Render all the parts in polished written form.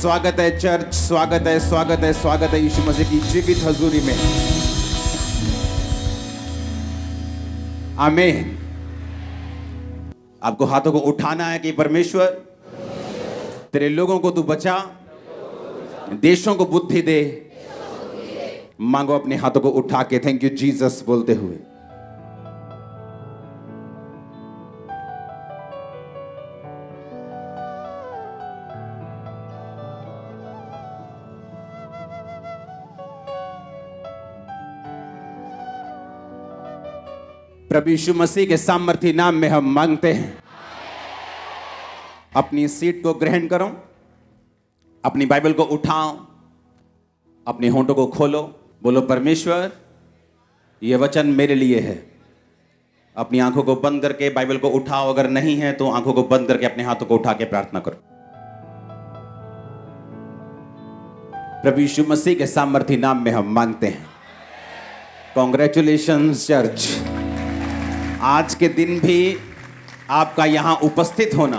स्वागत है चर्च, स्वागत है, स्वागत है, स्वागत है यीशु मसीह की जीवित हजूरी में। आमीन। आपको हाथों को उठाना है कि परमेश्वर तेरे लोगों को तू बचा, देशों को बुद्धि दे। मांगो अपने हाथों को उठा के थैंक यू जीसस बोलते हुए। प्रभु यीशु मसीह के सामर्थी नाम में हम मांगते हैं। अपनी सीट को ग्रहण करो, अपनी बाइबल को उठाओ, अपने होंठों को खोलो, बोलो परमेश्वर यह वचन मेरे लिए है। अपनी आंखों को बंद करके बाइबल को उठाओ, अगर नहीं है तो आंखों को बंद करके अपने हाथों को उठा के प्रार्थना करो। प्रभु यीशु मसीह के सामर्थी नाम में हम मांगते हैं। Congratulations church. आज के दिन भी आपका यहां उपस्थित होना,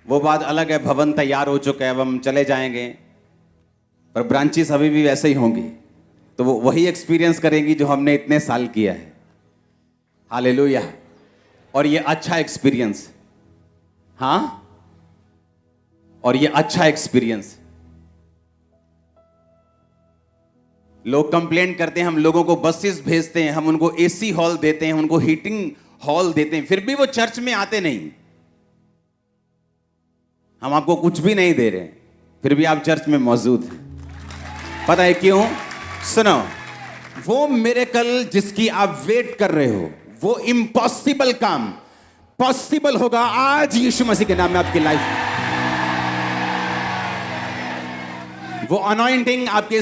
वो बात अलग है। भवन तैयार हो चुका है, अब हम चले जाएंगे, पर ब्रांचेस अभी भी वैसे ही होंगी, तो वो वही एक्सपीरियंस करेंगी जो हमने इतने साल किया है। हालेलुया। और ये अच्छा एक्सपीरियंस, हाँ, और ये अच्छा एक्सपीरियंस। लोग कंप्लेंट करते हैं, हम लोगों को बसेस भेजते हैं, हम उनको एसी हॉल देते हैं, उनको हीटिंग हॉल देते हैं, फिर भी वो चर्च में आते नहीं। हम आपको कुछ भी नहीं दे रहे, फिर भी आप चर्च में मौजूद हैं। पता है क्यों? सुनो, वो मिरेकल जिसकी आप वेट कर रहे हो, वो इम्पॉसिबल काम पॉसिबल होगा आज यीशु मसीह के नाम में आपकी लाइफ में। वो अनॉइंटिंग आपके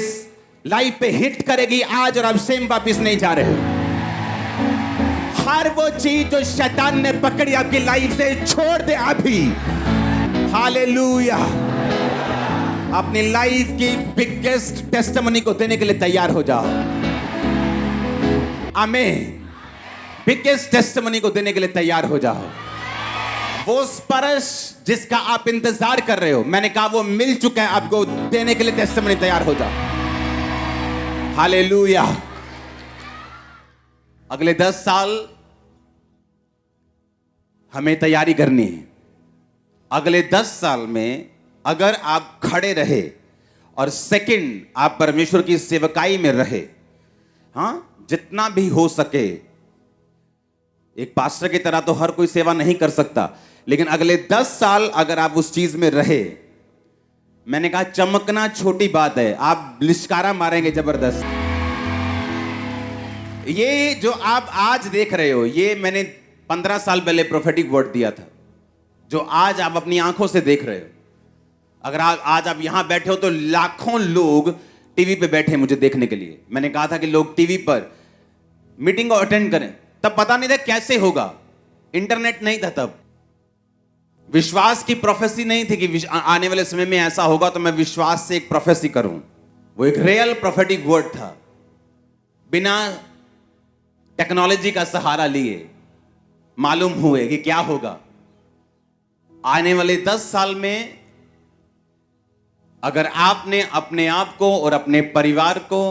लाइफ पे हिट करेगी आज, और आप सेम वापिस नहीं जा रहे हो। हर वो चीज जो शैतान ने पकड़ी आपकी लाइफ से, छोड़ दे अभी। हालेलुया। अपनी लाइफ की बिगेस्ट टेस्टिमनी को देने के लिए तैयार हो जाओ। आमीन। बिगेस्ट टेस्टिमनी को देने के लिए तैयार हो जाओ। वो स्पर्श जिसका आप इंतजार कर रहे हो, मैंने कहा वो मिल चुका है, आपको देने के लिए टेस्टिमनी तैयार हो जाओ। हालेलुया। अगले 10 साल हमें तैयारी करनी है। अगले 10 साल में अगर आप खड़े रहे और सेकंड आप परमेश्वर की सेवकाई में रहे, हाँ, जितना भी हो सके। एक पास्टर की तरह तो हर कोई सेवा नहीं कर सकता, लेकिन अगले 10 साल अगर आप उस चीज में रहे, मैंने कहा चमकना छोटी बात है, आप लिश्कारा मारेंगे जबरदस्त। ये जो आप आज देख रहे हो, ये मैंने 15 साल पहले प्रोफेटिक वर्ड दिया था, जो आज आप अपनी आंखों से देख रहे हो। अगर आज आप यहां बैठे हो तो लाखों लोग टीवी पे बैठे हैं मुझे देखने के लिए। मैंने कहा था कि लोग टीवी पर मीटिंग को अटेंड करें, तब पता नहीं था कैसे होगा, इंटरनेट नहीं था तब, विश्वास की प्रोफेसी नहीं थी कि आने वाले समय में ऐसा होगा, तो मैं विश्वास से एक प्रोफेसी करूं। वो एक रियल प्रोफेटिक वर्ड था, बिना टेक्नोलॉजी का सहारा लिए मालूम हुए कि क्या होगा। आने वाले 10 साल में अगर आपने अपने आप को और अपने परिवार को,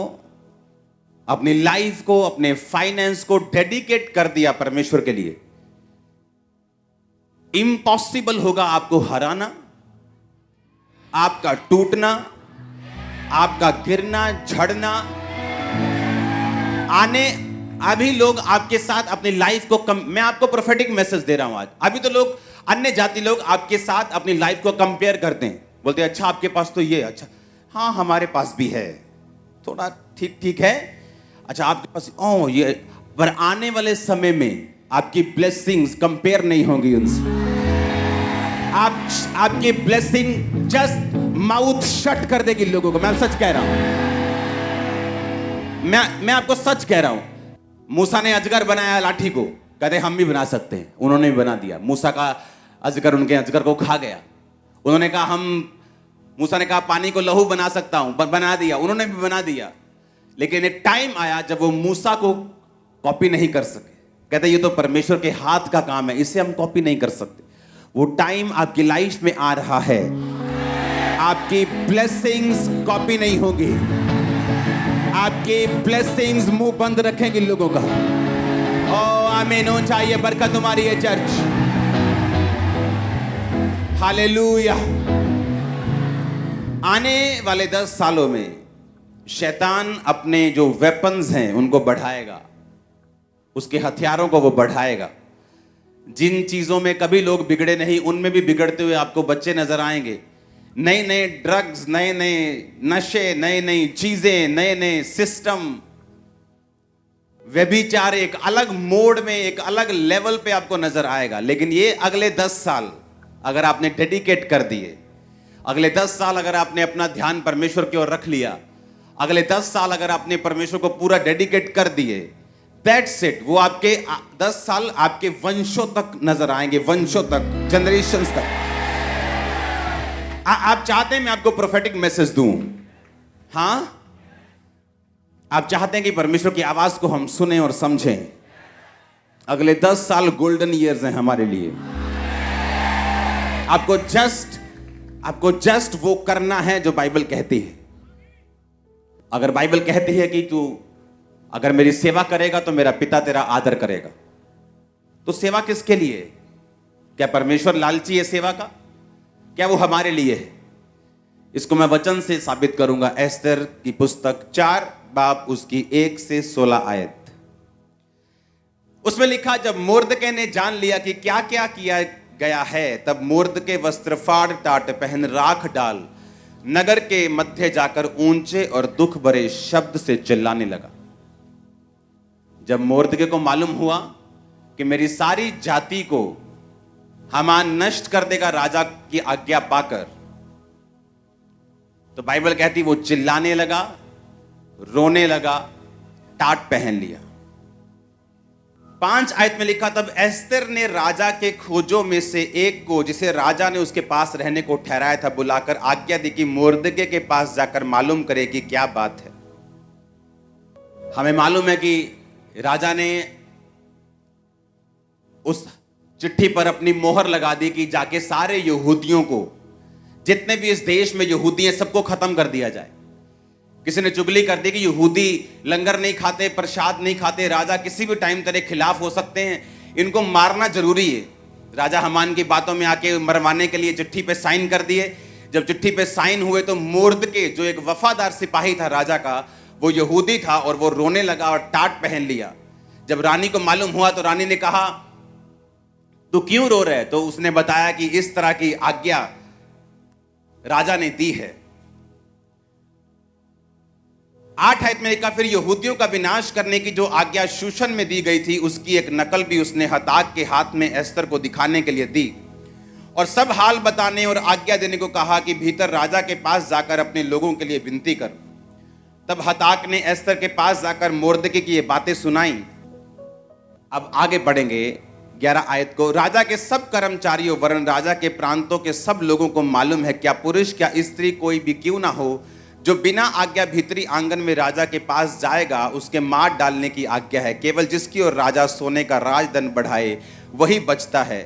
अपनी लाइफ को, अपने फाइनेंस को डेडिकेट कर दिया परमेश्वर के लिए, इम्पॉसिबल होगा आपको हराना, आपका टूटना, आपका गिरना, झड़ना। अभी लोग आपके साथ अपनी लाइफ को मैं आपको प्रोफेटिक मैसेज दे रहा हूं आज। अभी तो लोग, अन्य जाति लोग आपके साथ अपनी लाइफ को कंपेयर करते हैं, बोलते हैं अच्छा आपके पास तो ये, अच्छा हाँ हमारे पास भी है, थोड़ा ठीक ठीक है, अच्छा आपके पास ओ ये। पर आने वाले समय में आपकी ब्लेसिंग्स कंपेयर नहीं होंगी उनसे। आपकी ब्लेसिंग जस्ट माउथ शट कर देगी लोगों को। मैं सच कह रहा हूं, मैं आपको सच कह रहा हूं। मूसा ने अजगर बनाया लाठी को, कहते हम भी बना सकते हैं, उन्होंने भी बना दिया। मूसा का अजगर उनके अजगर को खा गया। उन्होंने कहा मूसा ने कहा पानी को लहू बना सकता हूं, बना दिया, उन्होंने भी बना दिया। लेकिन एक टाइम आया जब वो मूसा को कॉपी नहीं कर सके। कहते ये तो परमेश्वर के हाथ का काम है, इसे हम कॉपी नहीं कर सकते। वो टाइम आपकी लाइफ में आ रहा है, आपकी ब्लेसिंग्स कॉपी नहीं होगी, आपकी ब्लेसिंग्स मुंह बंद रखेंगे लोगों का। ओ आमीन हो चाहिए, बरकत तुम्हारी है चर्च। हालेलुया। आने वाले 10 सालों में शैतान अपने जो वेपन्स हैं उनको बढ़ाएगा, उसके हथियारों को वो बढ़ाएगा। जिन चीजों में कभी लोग बिगड़े नहीं, उनमें भी बिगड़ते हुए आपको बच्चे नजर आएंगे। नए नए ड्रग्स, नए नए नशे, नई नई चीजें, नए नए सिस्टम, व्यभिचार एक अलग मोड में, एक अलग लेवल पे आपको नजर आएगा। लेकिन ये अगले 10 साल अगर आपने डेडिकेट कर दिए, अगले 10 साल अगर आपने अपना ध्यान परमेश्वर की ओर रख लिया, अगले 10 साल अगर आपने परमेश्वर को पूरा डेडिकेट कर दिए, दैट्स इट। वो आपके 10 साल आपके वंशों तक नजर आएंगे, वंशों तक, जनरेशंस तक। आप चाहते हैं मैं आपको प्रोफेटिक मैसेज दूं? हां, आप चाहते हैं कि परमेश्वर की आवाज को हम सुने और समझें। अगले 10 साल गोल्डन ईयर्स हैं हमारे लिए। आपको जस्ट वो करना है जो बाइबल कहती है। अगर बाइबल कहती है कि तू अगर मेरी सेवा करेगा तो मेरा पिता तेरा आदर करेगा, तो सेवा किसके लिए? क्या परमेश्वर लालची है सेवा का? क्या वो हमारे लिए है? इसको मैं वचन से साबित करूंगा। एस्तर की पुस्तक 4 बाब उसकी 1 से 16 आयत। उसमें लिखा, जब मोर्दके ने जान लिया कि क्या क्या किया गया है, तब मोर्दके वस्त्र फाड़ टाट पहन राख डाल नगर के मध्य जाकर ऊंचे और दुख भरे शब्द से चिल्लाने लगा। जब मोर्दके को मालूम हुआ कि मेरी सारी जाति को हामान नष्ट कर देगा राजा की आज्ञा पाकर, तो बाइबल कहती वो चिल्लाने लगा, रोने लगा, टाट पहन लिया। 5 आयत में लिखा, तब एस्तर ने राजा के खोजों में से एक को, जिसे राजा ने उसके पास रहने को ठहराया था, बुलाकर आज्ञा दी कि मोर्दके के पास जाकर मालूम करे कि क्या बात है। हमें मालूम है कि राजा ने उस चिट्ठी पर अपनी मोहर लगा दी कि जाके सारे यहूदियों को, जितने भी इस देश में यहूदी हैं, सबको खत्म कर दिया जाए। किसी ने चुगली कर दी कि यहूदी लंगर नहीं खाते, प्रसाद नहीं खाते, राजा किसी भी टाइम तेरे खिलाफ हो सकते हैं, इनको मारना जरूरी है। राजा हामान की बातों में आके मरवाने के लिए चिट्ठी पे साइन कर दिए। जब चिट्ठी पे साइन हुए तो मोर्दके, जो एक वफादार सिपाही था राजा का, वो यहूदी था और वो रोने लगा और टाट पहन लिया। जब रानी को मालूम हुआ तो रानी ने कहा, तू क्यों रो रहे? तो उसने बताया कि इस तरह की आज्ञा राजा ने दी है। 8 आयत में लिखा, फिर यहूदियों का विनाश करने की जो आज्ञा शूशन में दी गई थी, उसकी एक नकल भी उसने हताक के हाथ में एस्तर को दिखाने के लिए दी और सब हाल बताने और आज्ञा देने को कहा कि भीतर राजा के पास जाकर अपने लोगों के लिए विनती कर। तब हताक ने एस्तर के पास जाकर मोर्दके की ये बातें सुनाई। अब आगे बढ़ेंगे 11 आयत को। राजा के सब कर्मचारियों वरन राजा के प्रांतों के सब लोगों को मालूम है, क्या पुरुष क्या स्त्री कोई भी क्यों ना हो, जो बिना आज्ञा भीतरी आंगन में राजा के पास जाएगा, उसके मार डालने की आज्ञा है। केवल जिसकी ओर राजा सोने का राजदंड बढ़ाए वही बचता है।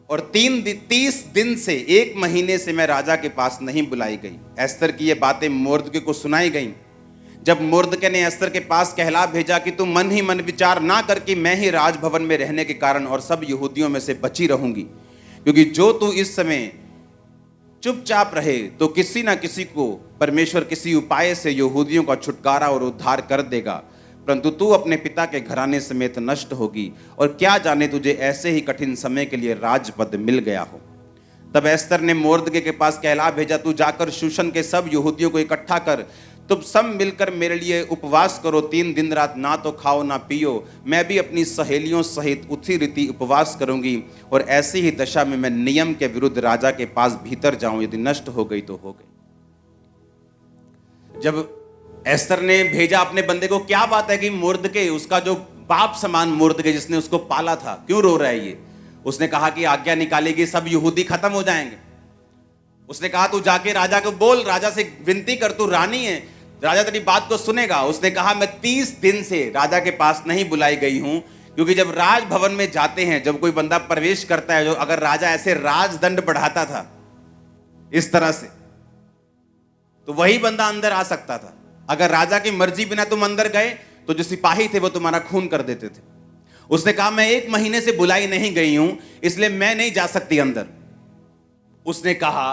और 30 दिन से 1 महीने से मैं राजा के पास नहीं बुलाई गई। एस्तर की ये बातें मोर्दके को सुनाई गई। जब मोर्दके ने एस्तर के पास कहला भेजा कि तू मन ही मन विचार ना कर कि मैं ही राजभवन में रहने के कारण और सब यहूदियों में से बची रहूंगी, क्योंकि जो तू इस समय चुपचाप रहे तो किसी ना किसी को परमेश्वर किसी उपाय से यहूदियों का छुटकारा और उद्धार कर देगा, परंतु तू अपने पिता के घराने समेत नष्ट होगी, और क्या जाने तुझे ऐसे ही कठिन समय के लिए राजपद मिल गया हो। तब एस्तर ने मोर्दके के पास कहला भेजा, तू जाकर शूशन के सब यहूदियों को इकट्ठा कर, तुम सब मिलकर मेरे लिए उपवास करो, 3 दिन रात ना तो खाओ ना पियो। मैं भी अपनी सहेलियों सहित उसी रीति उपवास करूंगी, और ऐसी ही दशा में मैं नियम के विरुद्ध राजा के पास भीतर जाऊं, यदि नष्ट हो गई तो हो गई। जब एस्तर ने भेजा अपने बंदे को, क्या बात है कि मोर्दके, उसका जो बाप समान मोर्दके जिसने उसको पाला था, क्यों रो रहा है ये? उसने कहा कि आज्ञा निकालेगी, सब यहूदी खत्म हो जाएंगे। उसने कहा तू जाके राजा को बोल, राजा से विनती कर, तू रानी है, राजा तेरी बात को सुनेगा। उसने कहा मैं 30 दिन से राजा के पास नहीं बुलाई गई हूं, क्योंकि जब राजभवन में जाते हैं, जब कोई बंदा प्रवेश करता है, जो अगर राजा ऐसे राजदंड बढ़ाता था इस तरह से, तो वही बंदा अंदर आ सकता था। अगर राजा की मर्जी बिना तुम अंदर गए तो जो सिपाही थे वो तुम्हारा खून कर देते थे। उसने कहा मैं 1 महीने से बुलाई नहीं गई हूं, इसलिए मैं नहीं जा सकती अंदर। उसने कहा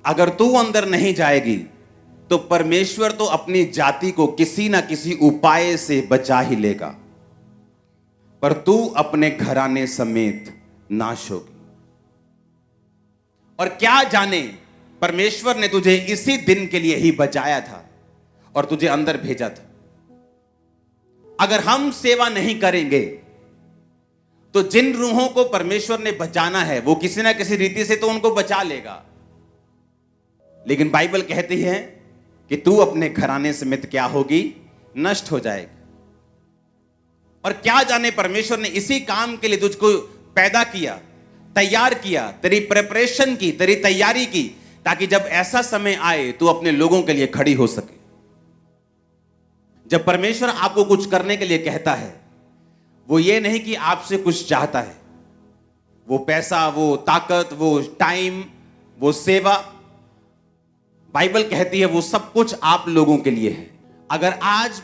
अगर तू अंदर नहीं जाएगी तो परमेश्वर तो अपनी जाति को किसी ना किसी उपाय से बचा ही लेगा, पर तू अपने घराने समेत नाश होगी। और क्या जाने परमेश्वर ने तुझे इसी दिन के लिए ही बचाया था और तुझे अंदर भेजा था। अगर हम सेवा नहीं करेंगे तो जिन रूहों को परमेश्वर ने बचाना है वो किसी ना किसी रीति से तो उनको बचा लेगा, लेकिन बाइबल कहती है कि तू अपने घराने समेत क्या होगी, नष्ट हो जाएगी। और क्या जाने परमेश्वर ने इसी काम के लिए तुझको पैदा किया, तैयार किया, तेरी प्रिपरेशन की, तेरी तैयारी की, ताकि जब ऐसा समय आए तू अपने लोगों के लिए खड़ी हो सके। जब परमेश्वर आपको कुछ करने के लिए कहता है, वो ये नहीं कि आपसे कुछ चाहता है, वो पैसा, वो ताकत, वो टाइम, वो सेवा, बाइबल कहती है वो सब कुछ आप लोगों के लिए है। अगर आज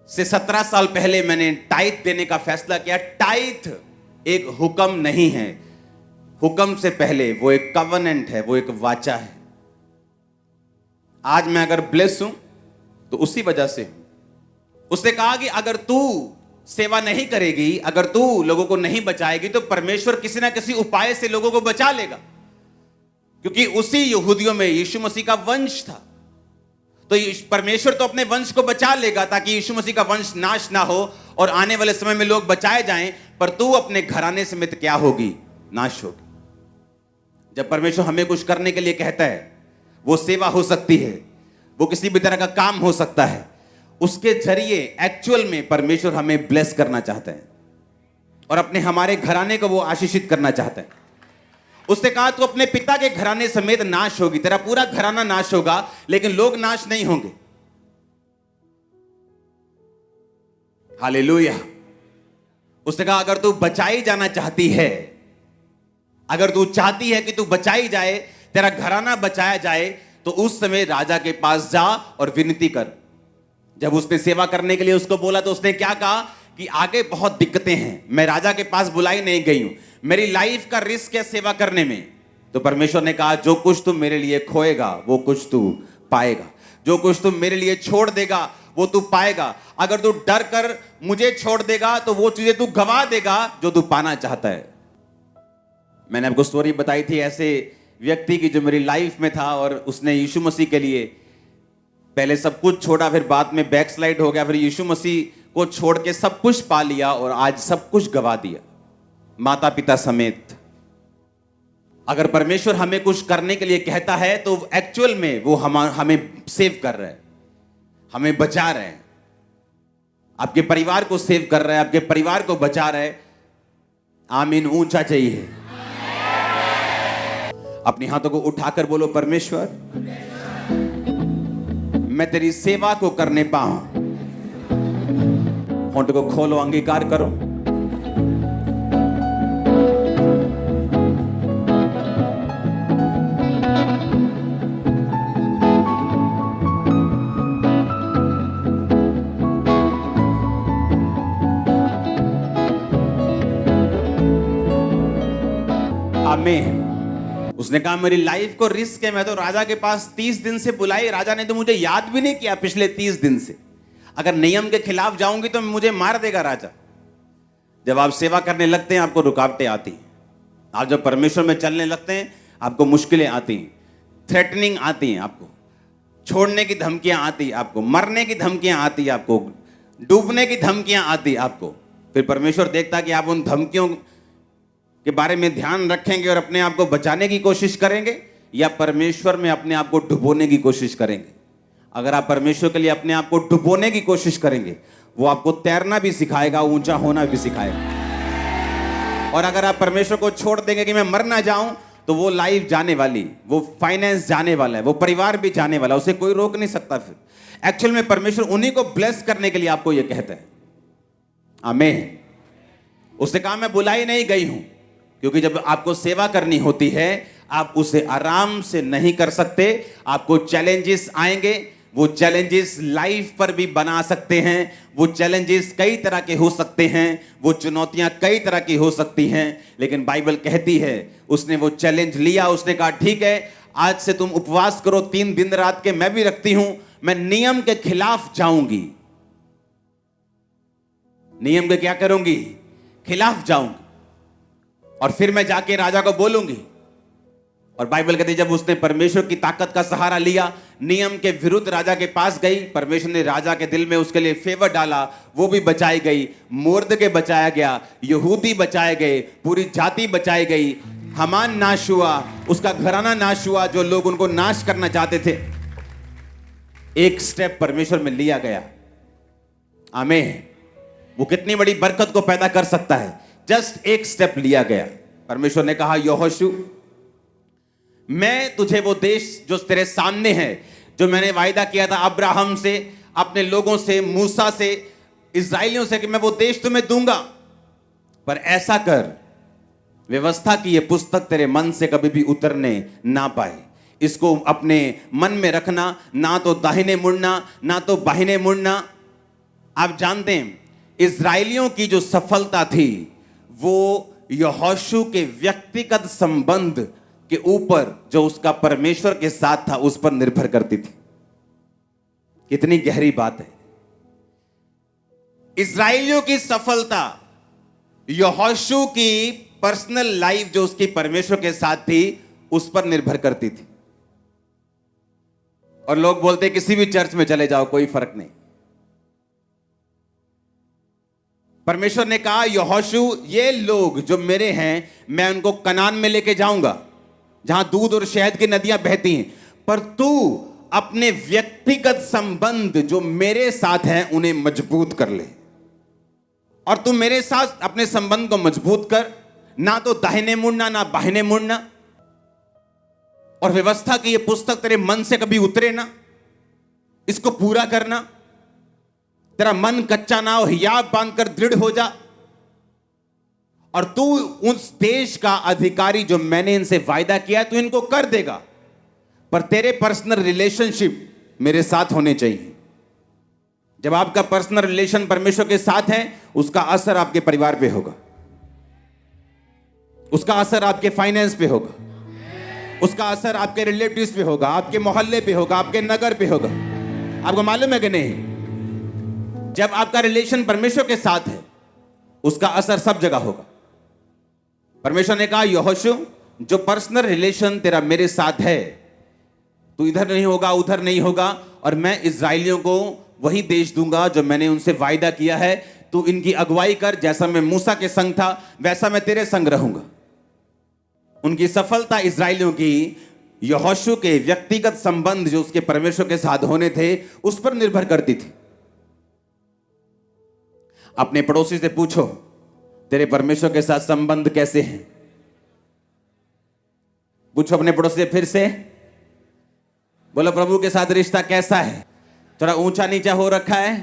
से 17 साल पहले मैंने टाइथ देने का फैसला किया, टाइथ एक हुक्म नहीं है, हुक्म से पहले वो एक कवनेंट है, वो एक वाचा है। आज मैं अगर ब्लेस हूं तो उसी वजह से। उसने कहा कि अगर तू सेवा नहीं करेगी, अगर तू लोगों को नहीं बचाएगी, तो परमेश्वर किसी ना किसी उपाय से लोगों को बचा लेगा, क्योंकि उसी यहूदियों में यीशु मसीह का वंश था। तो परमेश्वर तो अपने वंश को बचा लेगा ताकि यीशु मसीह का वंश नाश ना हो और आने वाले समय में लोग बचाए जाएं, पर तू अपने घराने समेत क्या होगी, नाश होगी। जब परमेश्वर हमें कुछ करने के लिए कहता है, वो सेवा हो सकती है, वो किसी भी तरह का काम हो सकता है, उसके जरिए एक्चुअल में परमेश्वर हमें ब्लेस करना चाहता है और अपने हमारे घराने को वो आशीषित करना चाहता है। उसने कहा तू अपने पिता के घराने समेत नाश होगी, तेरा पूरा घराना नाश होगा, लेकिन लोग नाश नहीं होंगे। हालेलुया। उसने कहा अगर तू बचाई जाना चाहती है, अगर तू चाहती है कि तू बचाई जाए, तेरा घराना बचाया जाए, तो उस समय राजा के पास जा और विनती कर। जब उसने सेवा करने के लिए उसको बोला तो उसने क्या कहा कि आगे बहुत दिक्कतें हैं, मैं राजा के पास बुलाई नहीं गई हूं, मेरी लाइफ का रिस्क है सेवा करने में। तो परमेश्वर ने कहा जो कुछ तू मेरे लिए खोएगा वो कुछ तू पाएगा, जो कुछ तू मेरे लिए छोड़ देगा वो तू पाएगा। अगर तू डर कर मुझे छोड़ देगा तो वो चीजें तू गवा देगा जो तू पाना चाहता है। मैंने आपको स्टोरी बताई थी ऐसे व्यक्ति की जो मेरी लाइफ में था और उसने यीशु मसीह के लिए पहले सब कुछ छोड़ा, फिर बाद में बैकस्लाइड हो गया, फिर यीशु मसीह को छोड़ के सब कुछ पा लिया और आज सब कुछ गवा दिया, माता पिता समेत। अगर परमेश्वर हमें कुछ करने के लिए कहता है तो एक्चुअल में वो हमें सेव कर रहा है, हमें बचा रहा है, आपके परिवार को सेव कर रहा है, आपके परिवार को बचा रहा है। आमीन ऊंचा चाहिए। अपने हाथों को उठाकर बोलो परमेश्वर मैं तेरी सेवा को करने पाऊं। होंठ को खोलो, अंगीकार करो। आमीन। उसने कहा मेरी लाइफ को रिस्क है, मैं तो राजा के पास 30 दिन से बुलाई, राजा ने तो मुझे याद भी नहीं किया पिछले 30 दिन से। अगर नियम के खिलाफ जाऊंगी तो मुझे मार देगा राजा। जब आप सेवा करने लगते हैं आपको रुकावटें आती हैं, आप जब परमेश्वर में चलने लगते हैं आपको मुश्किलें आती हैं, थ्रेटनिंग आती हैं, आपको छोड़ने की धमकियां आती, आपको मरने की धमकियां आती, आपको डूबने की धमकियां आती आपको। फिर परमेश्वर देखता कि आप उन धमकियों के बारे में ध्यान रखेंगे और अपने आप को बचाने की कोशिश करेंगे या परमेश्वर में अपने आप को डुबोने की कोशिश करेंगे। अगर आप परमेश्वर के लिए अपने आप को डुबोने की कोशिश करेंगे वो आपको तैरना भी सिखाएगा, ऊंचा होना भी सिखाएगा। और अगर आप परमेश्वर को छोड़ देंगे कि मैं मर ना जाऊं तो वो लाइफ जाने वाली, वो फाइनेंस जाने वाला है, वो परिवार भी जाने वाला, उसे कोई रोक नहीं सकता। फिर एक्चुअल में परमेश्वर उन्हीं को ब्लेस करने के लिए आपको ये कहता है। आमीन। उसने कहा मैं बुलाई नहीं गई हूं, क्योंकि जब आपको सेवा करनी होती है आप उसे आराम से नहीं कर सकते। आपको चैलेंजेस आएंगे, वो चैलेंजेस लाइफ पर भी बना सकते हैं। वो चैलेंजेस कई तरह के हो सकते हैं, वो चुनौतियां कई तरह की हो सकती हैं, लेकिन बाइबल कहती है उसने वो चैलेंज लिया। उसने कहा ठीक है, आज से तुम उपवास करो 3 दिन रात के, मैं भी रखती हूं। मैं नियम के खिलाफ जाऊंगी। नियम के क्या करूंगी? खिलाफ जाऊंगी, और फिर मैं जाके राजा को बोलूंगी। और बाइबल कहती है जब उसने परमेश्वर की ताकत का सहारा लिया, नियम के विरुद्ध राजा के पास गई, परमेश्वर ने राजा के दिल में उसके लिए फेवर डाला, वो भी बचाई गई। मुर्दके बचाया गया, यहूदी बचाए गए, पूरी जाति बचाई गई। हमान नाश हुआ, उसका घराना नाश हुआ, जो लोग उनको नाश करना चाहते थे। एक स्टेप परमेश्वर में लिया गया। आमीन। वो कितनी बड़ी बरकत को पैदा कर सकता है। जस्ट एक स्टेप लिया गया। परमेश्वर ने कहा यहोशू, मैं तुझे वो देश जो तेरे सामने है, जो मैंने वायदा किया था अब्राहम से, अपने लोगों से, मूसा से, इस्राएलियों से, कि मैं वो देश तुम्हें दूंगा। पर ऐसा कर, व्यवस्था की ये पुस्तक तेरे मन से कभी भी उतरने ना पाए। इसको अपने मन में रखना, ना तो दाहिने मुड़ना ना तो बाहिने मुड़ना। आप जानते हैं इस्राएलियों की जो सफलता थी वो यहोशू के व्यक्तिगत संबंध के ऊपर, जो उसका परमेश्वर के साथ था, उस पर निर्भर करती थी। कितनी गहरी बात है। इस्राएलियों की सफलता यहोशू की पर्सनल लाइफ जो उसकी परमेश्वर के साथ थी उस पर निर्भर करती थी। और लोग बोलते किसी भी चर्च में चले जाओ कोई फर्क नहीं। परमेश्वर ने कहा यहोशू, ये लोग जो मेरे हैं मैं उनको कनान में लेके जाऊंगा जहां दूध और शहद की नदियां बहती हैं, पर तू अपने व्यक्तिगत संबंध जो मेरे साथ हैं उन्हें मजबूत कर ले। और तू मेरे साथ अपने संबंध को मजबूत कर, ना तो दाहिने मुड़ना ना बाहिने मुड़ना। और व्यवस्था की ये पुस्तक तेरे मन से कभी उतरे ना, इसको पूरा करना। तेरा मन कच्चा ना हो, हियाब बांधकर दृढ़ हो जा। और तू उस देश का अधिकारी जो मैंने इनसे वायदा किया है तू इनको कर देगा, पर तेरे पर्सनल रिलेशनशिप मेरे साथ होने चाहिए। जब आपका पर्सनल रिलेशन परमेश्वर के साथ है उसका असर आपके परिवार पे होगा, उसका असर आपके फाइनेंस पे होगा, उसका असर आपके रिलेटिव्स पे होगा, आपके मोहल्ले पे होगा, आपके नगर पे होगा। आपको मालूम है कि नहीं? जब आपका रिलेशन परमेश्वर के साथ है उसका असर सब जगह होगा। परमेश्वर ने कहा यहोशू, जो पर्सनल रिलेशन तेरा मेरे साथ है, तू इधर नहीं होगा उधर नहीं होगा, और मैं इस्राएलियों को वही देश दूंगा जो मैंने उनसे वायदा किया है। तू इनकी अगुवाई कर, जैसा मैं मूसा के संग था वैसा मैं तेरे संग रहूंगा। उनकी सफलता इस्राएलियों की यहोशू के व्यक्तिगत संबंध जो उसके परमेश्वर के साथ होने थे उस पर निर्भर करती थी। अपने पड़ोसी से पूछो तेरे परमेश्वर के साथ संबंध कैसे हैं। पूछो अपने पड़ोसी से फिर से, बोलो प्रभु के साथ रिश्ता कैसा है? थोड़ा ऊंचा नीचा हो रखा है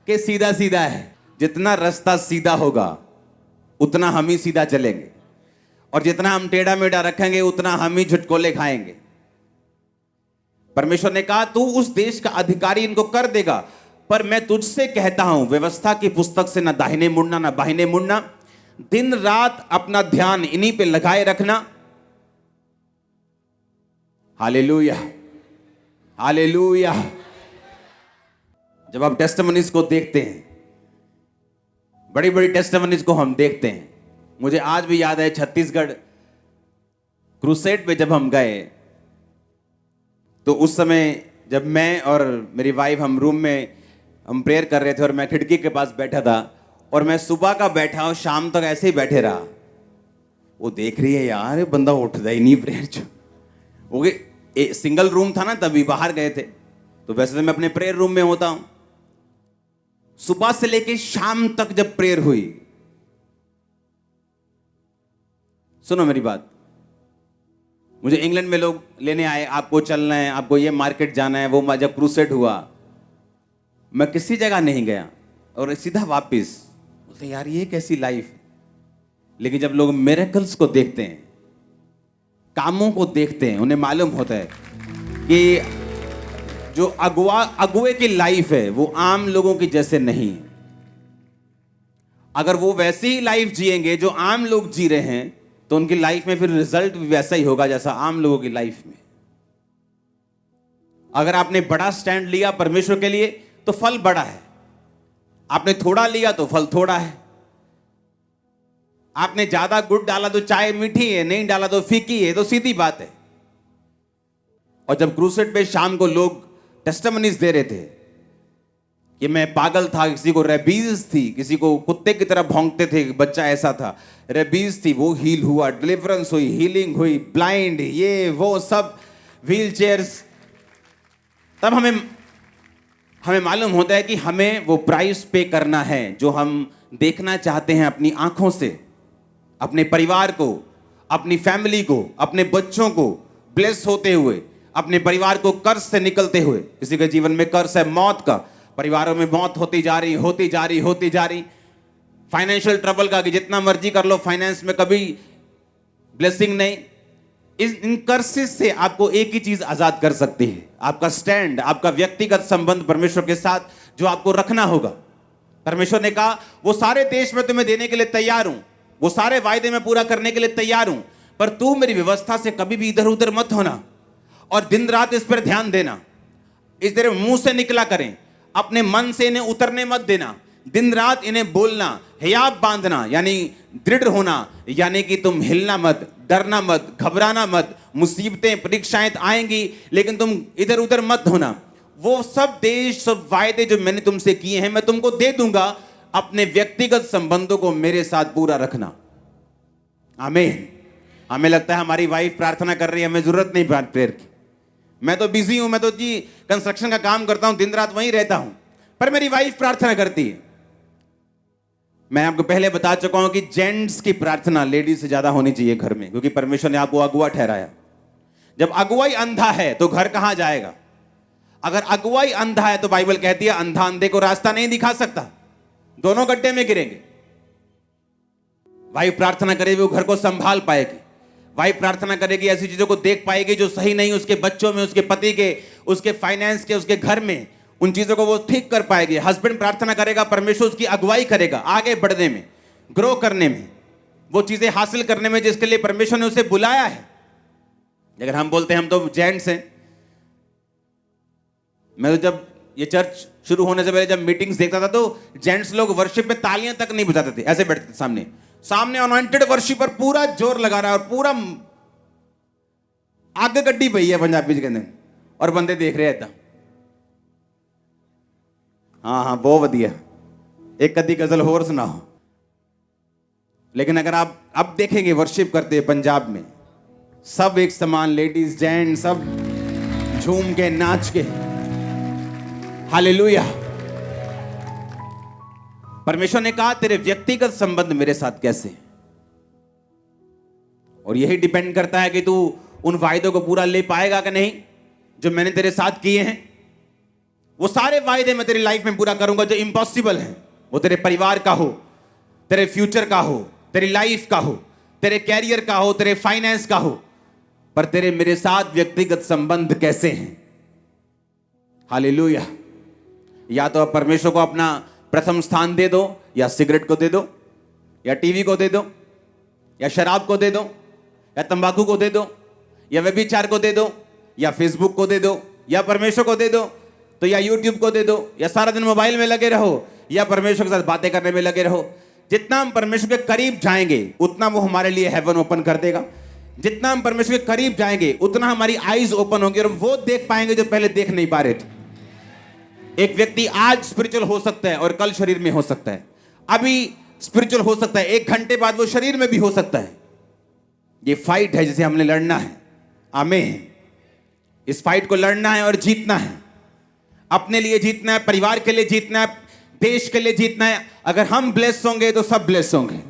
कि सीधा सीधा है? जितना रास्ता सीधा होगा उतना हम ही सीधा चलेंगे, और जितना हम टेढ़ा मेढ़ा रखेंगे उतना हम ही झटकोले खाएंगे। परमेश्वर ने कहा तू उस देश का अधिकारी इनको कर देगा, पर मैं तुझसे कहता हूं व्यवस्था की पुस्तक से ना दाहिने मुड़ना ना बाहिने मुड़ना। दिन रात अपना ध्यान इन्हीं पे लगाए रखना। Hallelujah, hallelujah. जब आप टेस्टिमनीज को देखते हैं, बड़ी बड़ी टेस्टिमनीज को हम देखते हैं, मुझे आज भी याद है छत्तीसगढ़ क्रूसेड पे जब हम गए तो उस समय जब मैं और मेरी वाइफ हम रूम में हम प्रेयर कर रहे थे और मैं खिड़की के पास बैठा था, और मैं सुबह का बैठा और शाम तक ऐसे ही बैठे रहा। वो देख रही है यार ये बंदा उठता ही नहीं प्रेयर जो वो सिंगल रूम था ना, तभी बाहर गए थे, तो वैसे तो मैं अपने प्रेयर रूम में होता हूं। सुबह से लेके शाम तक जब प्रेयर हुई, सुनो मेरी बात, मुझे इंग्लैंड में लोग लेने आए, आपको चलना है, आपको ये मार्केट जाना है, वो जब क्रूसेड हुआ मैं किसी जगह नहीं गया, और सीधा वापस। बोलते यार ये कैसी लाइफ है। लेकिन जब लोग मिरेकल्स को देखते हैं, कामों को देखते हैं, उन्हें मालूम होता है कि जो अगुए की लाइफ है वो आम लोगों की जैसे नहीं है। अगर वो वैसी ही लाइफ जिएंगे जो आम लोग जी रहे हैं, तो उनकी लाइफ में फिर रिजल्ट भी वैसा ही होगा जैसा आम लोगों की लाइफ में। अगर आपने बड़ा स्टैंड लिया परमेश्वर के लिए तो फल बड़ा है, आपने थोड़ा लिया तो फल थोड़ा है। आपने ज्यादा गुड़ डाला तो चाय मीठी है, नहीं डाला तो फीकी है, तो सीधी बात है। और जब क्रूसेड पे शाम को लोग टेस्टिमनीज दे रहे थे कि मैं पागल था, किसी को रेबीज थी, किसी को कुत्ते की तरह भौंकते थे, बच्चा ऐसा था, रेबीज थी, वो हील हुआ, डिलीवरेंस हुई, हीलिंग हुई, ब्लाइंड, ये वो सब, व्हील चेयर्स। तब हमें मालूम होता है कि हमें वो प्राइस पे करना है जो हम देखना चाहते हैं अपनी आंखों से, अपने परिवार को, अपनी फैमिली को, अपने बच्चों को ब्लेस होते हुए, अपने परिवार को कर्ज से निकलते हुए। किसी के जीवन में कर्ज है मौत का, परिवारों में मौत होती जा रही, फाइनेंशियल ट्रबल का कि जितना मर्जी कर लो फाइनेंस में कभी ब्लेसिंग नहीं। इन कर्सेस से आपको एक ही चीज आजाद कर सकती है, आपका स्टैंड, आपका व्यक्तिगत संबंध परमेश्वर के साथ जो आपको रखना होगा। परमेश्वर ने कहा वो सारे देश में तुम्हें देने के लिए तैयार हूं, वो सारे वायदे में पूरा करने के लिए तैयार हूं, पर तू मेरी व्यवस्था से कभी भी इधर उधर मत होना और दिन रात इस पर ध्यान देना। इस तेरे मुंह से निकला करें, अपने मन से इन्हें उतरने मत देना, दिन रात इन्हें बोलना, हियाब बांधना यानी दृढ़ होना, यानी कि तुम हिलना मत, डरना मत, घबराना मत। मुसीबतें परीक्षाएं आएंगी लेकिन तुम इधर उधर मत होना। वो सब देश, सब वायदे जो मैंने तुमसे किए हैं मैं तुमको दे दूंगा, अपने व्यक्तिगत संबंधों को मेरे साथ पूरा रखना। आमीन। हमें लगता है हमारी वाइफ प्रार्थना कर रही है, हमें जरूरत नहीं प्रेयर की, मैं तो बिजी हूं, मैं तो जी कंस्ट्रक्शन का काम करता हूं, दिन रात वहीं रहता हूं, पर मेरी वाइफ प्रार्थना करती है। मैं आपको पहले बता चुका हूं कि जेंट्स की प्रार्थना लेडीज से ज्यादा होनी चाहिए घर में, क्योंकि परमेश्वर ने आपको अगुआ ठहराया। जब अगुवाई अंधा है तो घर कहां जाएगा? अगर अगुवाई अंधा है तो बाइबल कहती है अंधा अंधे को रास्ता नहीं दिखा सकता, दोनों गड्ढे में गिरेंगे। वाइफ प्रार्थना करेगी वो घर को संभाल पाएगी, वाइफ प्रार्थना करेगी ऐसी चीजों को देख पाएगी जो सही नहीं, उसके बच्चों में, उसके पति के, उसके फाइनेंस के, उसके घर में, उन चीजों को वो ठीक कर पाएगी। हस्बैंड प्रार्थना करेगा, परमेश्वर उसकी अगुवाई करेगा आगे बढ़ने में, ग्रो करने में, वो चीजें हासिल करने में जिसके लिए परमेश्वर ने उसे बुलाया है। अगर हम बोलते हैं हम तो जेंट्स हैं, मैं तो जब ये चर्च शुरू होने से पहले जब मीटिंग्स देखता था तो जेंट्स लोग वर्शिप में तालियां तक नहीं बजाते थे, ऐसे बैठते थे सामने अनॉइंटेड वर्शिपर पूरा जोर लगा रहा है और पूरा आगे गड्डी पई है पंजाबी के अंदर और बंदे देख रहे हैं। हाँ बहुत बढ़िया, एक कदी गजल होर सुनाओ। लेकिन अगर आप अब देखेंगे वर्शिप करते हैं पंजाब में, सब एक समान, लेडीज जेंट सब झूम के नाच के, हालेलुया। परमेश्वर ने कहा तेरे व्यक्तिगत संबंध मेरे साथ कैसे, और यही डिपेंड करता है कि तू उन वायदों को पूरा ले पाएगा कि नहीं जो मैंने तेरे साथ किए हैं। वो सारे वायदे मैं तेरी लाइफ में पूरा करूंगा जो इम्पॉसिबल है, वो तेरे परिवार का हो, तेरे फ्यूचर का हो, तेरी लाइफ का हो, तेरे कैरियर का हो, तेरे फाइनेंस का हो, पर तेरे मेरे साथ व्यक्तिगत संबंध कैसे हैं। हालेलुया। या तो आप परमेश्वर को अपना प्रथम स्थान दे दो, या सिगरेट को दे दो, या टीवी को दे दो, या शराब को दे दो, या तंबाकू को दे दो, या व्यभिचार को दे दो, या फेसबुक को दे दो, या परमेश्वर को दे दो, तो या यूट्यूब को दे दो, या सारा दिन मोबाइल में लगे रहो, या परमेश्वर के साथ बातें करने में लगे रहो। जितना हम परमेश्वर के करीब जाएंगे उतना वो हमारे लिए हेवन ओपन कर देगा। जितना हम परमेश्वर के करीब जाएंगे उतना हमारी आईज ओपन होंगी और वो देख पाएंगे जो पहले देख नहीं पा रहे थे। एक व्यक्ति आज स्पिरिचुअल हो सकता है और कल शरीर में हो सकता है, अभी स्पिरिचुअल हो सकता है, 1 घंटे बाद वो शरीर में भी हो सकता है। ये फाइट है जिसे हमने लड़ना है। आमीन। इस फाइट को लड़ना है और जीतना है, अपने लिए जीतना है, परिवार के लिए जीतना है, देश के लिए जीतना है। अगर हम ब्लेस होंगे तो सब ब्लेस होंगे।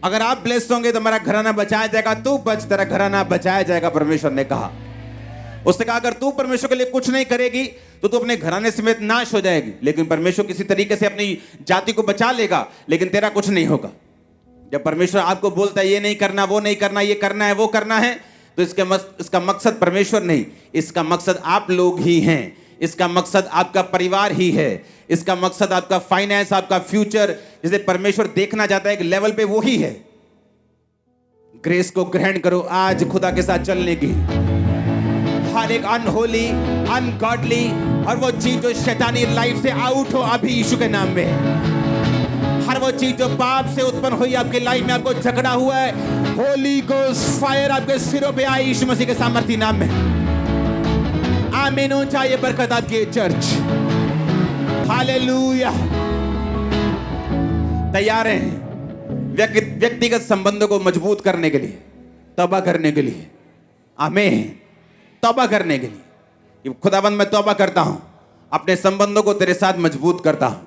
अगर आप ब्लेस होंगे तो हमारा घराना बचाया जाएगा, तू बच, तेरा घराना बचाया जाएगा। परमेश्वर ने कहा उसने कहा अगर तू परमेश्वर के लिए कुछ नहीं करेगी तो तू अपने घराने समेत नाश हो जाएगी, लेकिन परमेश्वर किसी तरीके से अपनी जाति को बचा लेगा, लेकिन तेरा कुछ नहीं होगा। जब परमेश्वर आपको बोलता है ये नहीं करना, वो नहीं करना, ये करना है, वो करना है, तो इसका मकसद परमेश्वर नहीं, इसका मकसद आप लोग ही हैं, इसका मकसद आपका परिवार ही है, इसका मकसद आपका फाइनेंस, आपका फ्यूचर, जिसे परमेश्वर देखना चाहता है एक लेवल पे, वो ही है। ग्रेस को ग्रहण करो आज खुदा के साथ चलने की। हर एक अनहोली, अनगॉडली और वो चीज जो शैतानी लाइफ से आउट हो अभी यीशु के नाम में। हर वो चीज जो पाप से उत्पन्न हुई आपकी लाइफ में, आपको झगड़ा हुआ है, होली गोस्ट फायर आपके सिरों पे आई यीशु मसीह के सामर्थी नाम में। आमीन हो चाहिए बरकत आपकी चर्च। हालेलुया। तैयार हैं व्यक्तिगत संबंधों को मजबूत करने के लिए, तौबा करने के लिए। आमीन। तौबा करने के लिए। खुदाबंद मैं तौबा करता हूं, अपने संबंधों को तेरे साथ मजबूत करता हूं।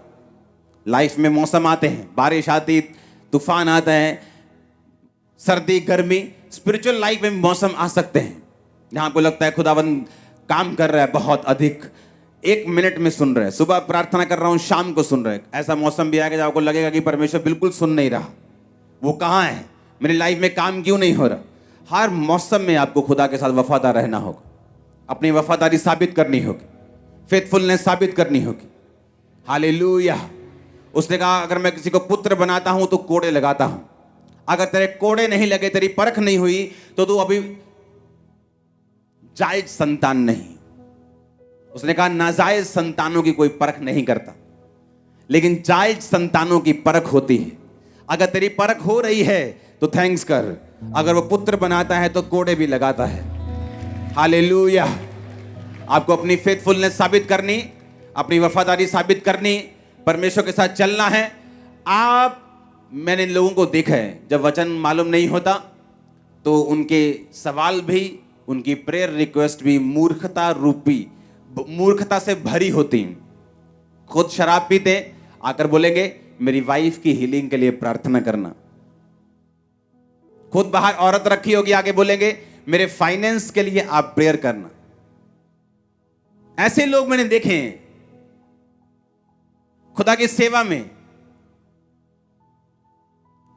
लाइफ में मौसम आते हैं, बारिश आती, तूफान आता है, सर्दी गर्मी, स्पिरिचुअल लाइफ में मौसम आ सकते हैं जहां आपको लगता है खुदाबंद काम कर रहा है बहुत अधिक, 1 मिनट में सुन रहा है, सुबह प्रार्थना कर रहा हूं, शाम को सुन रहा है। ऐसा मौसम भी आएगा जब आपको लगेगा कि परमेश्वर बिल्कुल सुन नहीं रहा, वो कहां है, मेरी लाइफ में काम क्यों नहीं हो रहा। हर मौसम में आपको खुदा के साथ वफादार रहना होगा, अपनी वफादारी साबित करनी होगी, फेथफुलनेस साबित करनी होगी। हालेलुया। उसने कहा अगर मैं किसी को पुत्र बनाता हूं तो कोड़े लगाता हूं, अगर तेरे कोड़े नहीं लगे, तेरी परख नहीं हुई, तो तू अभी जायज संतान नहीं। उसने कहा नाजायज संतानों की कोई परख नहीं करता, लेकिन जायज संतानों की परख होती है। अगर तेरी परख हो रही है तो थैंक्स कर, अगर वो पुत्र बनाता है तो कोड़े भी लगाता है। हालेलुया। आपको अपनी फेथफुलनेस साबित करनी, अपनी वफादारी साबित करनी, परमेश्वर के साथ चलना है। मैंने लोगों को देखा है जब वचन मालूम नहीं होता तो उनके सवाल भी, उनकी प्रेयर रिक्वेस्ट भी मूर्खता से भरी होती। खुद शराब पीते, आकर बोलेंगे मेरी वाइफ की हीलिंग के लिए प्रार्थना करना। खुद बाहर औरत रखी होगी, आगे बोलेंगे मेरे फाइनेंस के लिए आप प्रेयर करना। ऐसे लोग मैंने देखे हैं खुदा की सेवा में।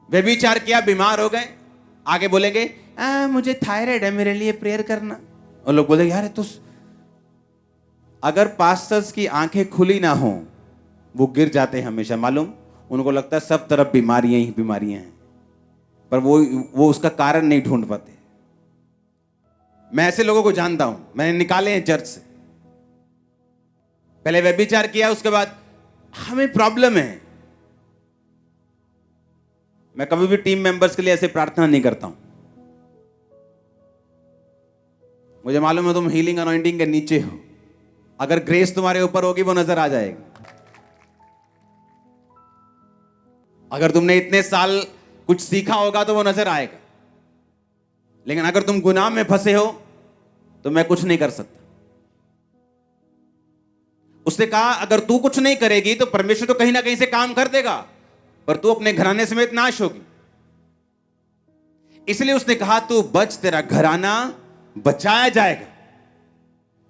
व्यभिचार किया, बीमार हो गए, आगे बोलेंगे मुझे थायराइड है, मेरे लिए प्रेयर करना। और लोग बोलेंगे यार तो अगर पास्टर्स की आंखें खुली ना हो वो गिर जाते हैं हमेशा, मालूम। उनको लगता है सब तरफ बीमारियां ही बीमारियां हैं, पर वो उसका कारण नहीं ढूंढ पाते। मैं ऐसे लोगों को जानता हूं, मैंने निकाले हैं चर्च से। पहले व्यभिचार किया, उसके बाद हमें प्रॉब्लम है। मैं कभी भी टीम मेंबर्स के लिए ऐसे प्रार्थना नहीं करता हूं। मुझे मालूम है तुम हीलिंग अनॉइंटिंग के नीचे हो, अगर ग्रेस तुम्हारे ऊपर होगी वो नजर आ जाएगी। अगर तुमने इतने साल कुछ सीखा होगा तो वो नजर आएगा, लेकिन अगर तुम गुनाह में फंसे हो तो मैं कुछ नहीं कर सकता। उसने कहा अगर तू कुछ नहीं करेगी तो परमेश्वर तो कहीं ना कहीं से काम कर देगा, पर तू अपने घराने समेत नाश होगी। इसलिए उसने कहा तू बच, तेरा घराना बचाया जाएगा।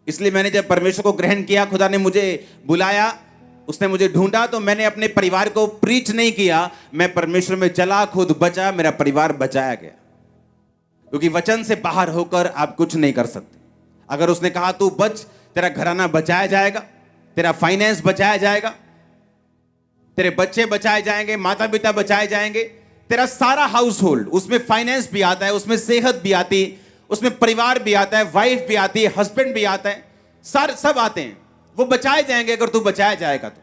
इसलिए मैंने जब परमेश्वर को ग्रहण किया, खुदा ने मुझे बुलाया, उसने मुझे ढूंढा, तो मैंने अपने परिवार को प्रीच नहीं किया, मैं परमेश्वर में चला, खुद बचा, मेरा परिवार बचाया गया। क्योंकि वचन से बाहर होकर आप कुछ नहीं कर सकते। अगर उसने कहा तू बच, तेरा घराना बचाया जाएगा, तेरा फाइनेंस बचाया जाएगा, तेरे बच्चे बचाए जाएंगे, माता पिता बचाए जाएंगे, तेरा सारा हाउस होल्ड, उसमें फाइनेंस भी आता है, उसमें सेहत भी आती, उसमें परिवार भी आता है, वाइफ भी आती है, हस्बैंड भी आता है, सब आते हैं, वो बचाए जाएंगे अगर तू बचाया जाएगा तो।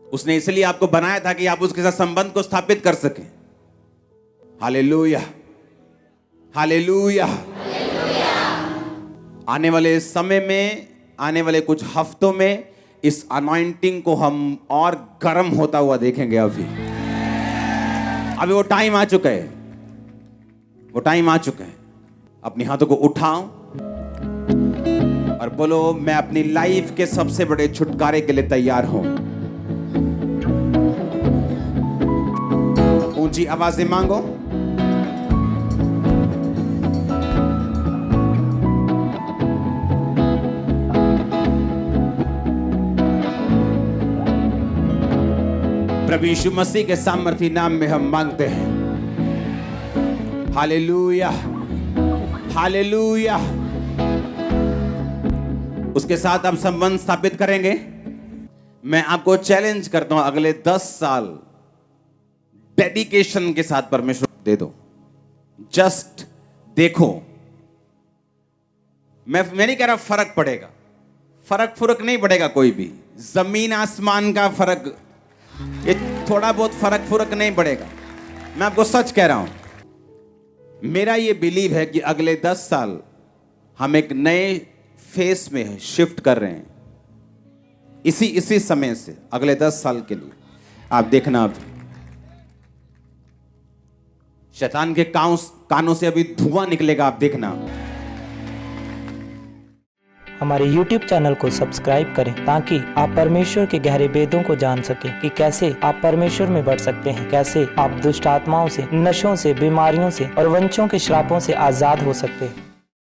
उसने इसलिए आपको बनाया था कि आप उसके साथ संबंध को स्थापित कर सके। Hallelujah, hallelujah. आने वाले समय में, आने वाले कुछ हफ्तों में इस अनॉइंटिंग को हम और गर्म होता हुआ देखेंगे। अभी वो टाइम आ चुका है, वो टाइम आ चुका है। अपने हाथों को उठाओ और बोलो मैं अपनी लाइफ के सबसे बड़े छुटकारे के लिए तैयार हूं। ऊंची आवाज से मांगो। प्रभु यीशु मसीह के सामर्थी नाम में हम मांगते हैं। Hallelujah, hallelujah. उसके साथ आप संबंध स्थापित करेंगे। मैं आपको चैलेंज करता हूं, अगले 10 साल डेडिकेशन के साथ परमेश्वर दे दो। जस्ट देखो, मैं नहीं कह रहा फर्क पड़ेगा, फर्क नहीं पड़ेगा कोई भी, जमीन आसमान का फर्क, ये थोड़ा बहुत फर्क नहीं पड़ेगा। मैं आपको सच कह रहा हूं, मेरा ये बिलीव है कि अगले 10 साल हम एक नए फेस में शिफ्ट कर रहे हैं। इसी समय से अगले 10 साल के लिए आप देखना, अब शैतान के कानों से अभी धुआं निकलेगा, आप देखना। हमारे YouTube चैनल को सब्सक्राइब करें ताकि आप परमेश्वर के गहरे भेदों को जान सकें कि कैसे आप परमेश्वर में बढ़ सकते हैं, कैसे आप दुष्ट आत्माओं से, नशों से, बीमारियों से और वंशों के श्रापों से आजाद हो सकते हैं।